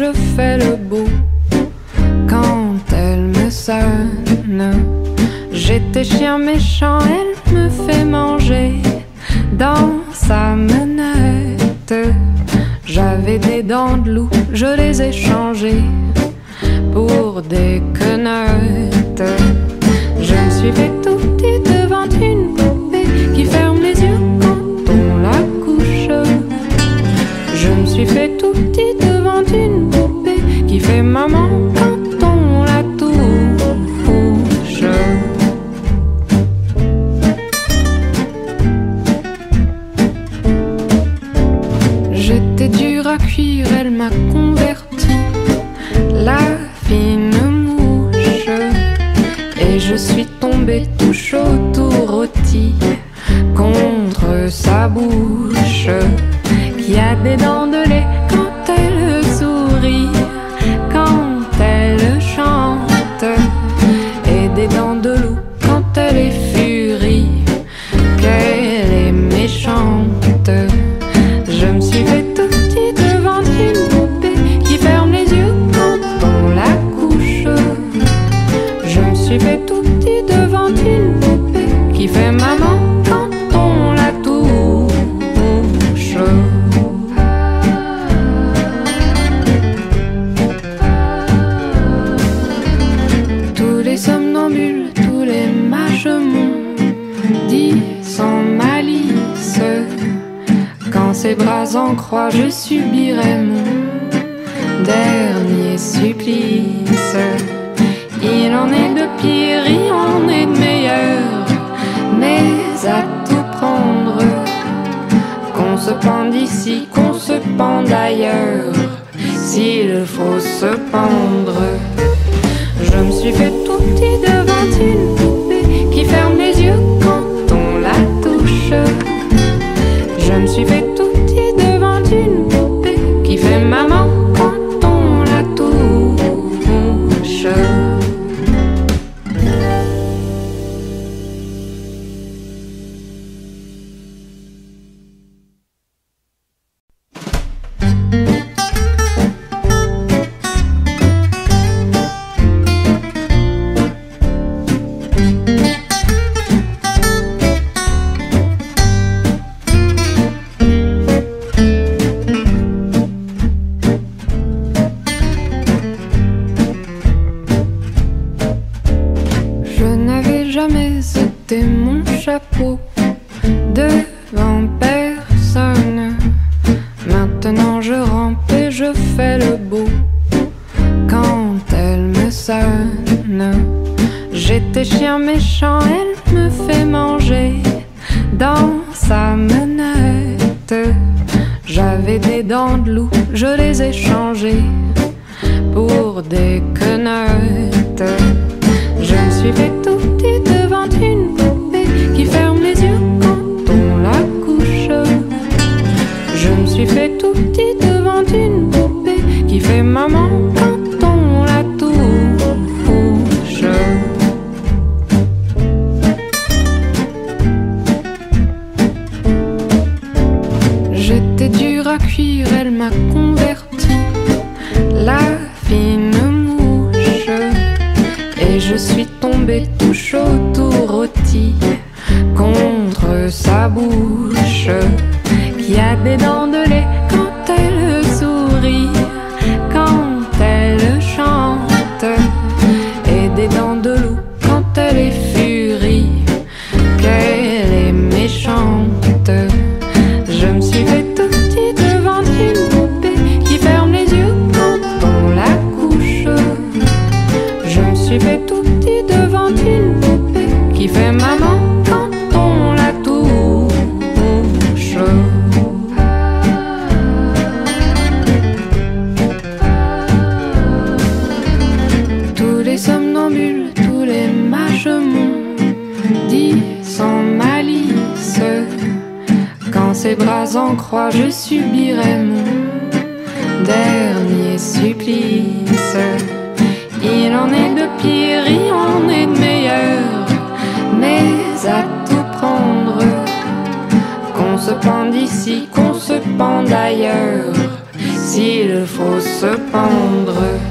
je fais le beau. Quand elle me sonne, j'étais chien méchant, elle me fait manger dans sa menette. J'avais des dents de loup, je les ai changées pour des quenottes. Je me suis fait tout petit devant une poupée qui ferme les yeux quand on la couche. Je me suis fait tout petit devant une poupée qui fait maman quand on la touche. J'étais dure à cuire, elle m'a converti, la fine mouche. Et je suis tombée tout chaud, tout rôti contre sa bouche, qui a des dents de lait quand elle sourit, quand elle chante, et des dents de loup quand elle est furie, qu'elle est méchante. Je me suis fait tout petit devant une poupée qui ferme les yeux quand on la couche. Je me suis fait tout petit devant une poupée qui fait maman quand on la touche. Tous les somnambules, tous les mages m'ont dit sans malice, quand ses bras en croix je subirai mon dernier supplice. Il en est de pire, il en est de meilleur, mais à tout prendre, qu'on se pende ici, qu'on se pende ailleurs, s'il faut se pendre. Je me suis fait tout petit devant une poupée qui ferme les yeux quand on la touche. Je me suis fait tout petit devant une poupée qui fait maman quand on la touche. Mon chapeau devant personne. Maintenant je rampe et je fais le beau. Quand elle me sonne, j'étais chien méchant, elle me fait manger dans sa menette. J'avais des dents de loup, je les ai changées pour des quenottes. Je me suis fait tout petit devant une poupée qui ferme les yeux quand on la couche. Je me suis fait tout petit devant une poupée qui fait maman quand on la touche. J'étais dure à cuire, elle m'a converti, la fine mouche. Et je suis tombée tout chaud, tout rôti contre sa bouche, qui a des dents de lait quand elle sourit, quand elle chante, et des dents de loup quand elle est furie, qu'elle est méchante. Je me suis fait tout petit devant une poupée qui ferme les yeux quand on la couche. Je me suis fait tout petit devant une poupée qui fait maman quand on la touche. Tous les somnambules, tous les mages m'ont dit sans malice, quand ses bras en croix je subirai mon dernier supplice. Il en est de pire, il en est de meilleur, mais à tout prendre, qu'on se pende ici, qu'on se pende ailleurs, s'il faut se pendre.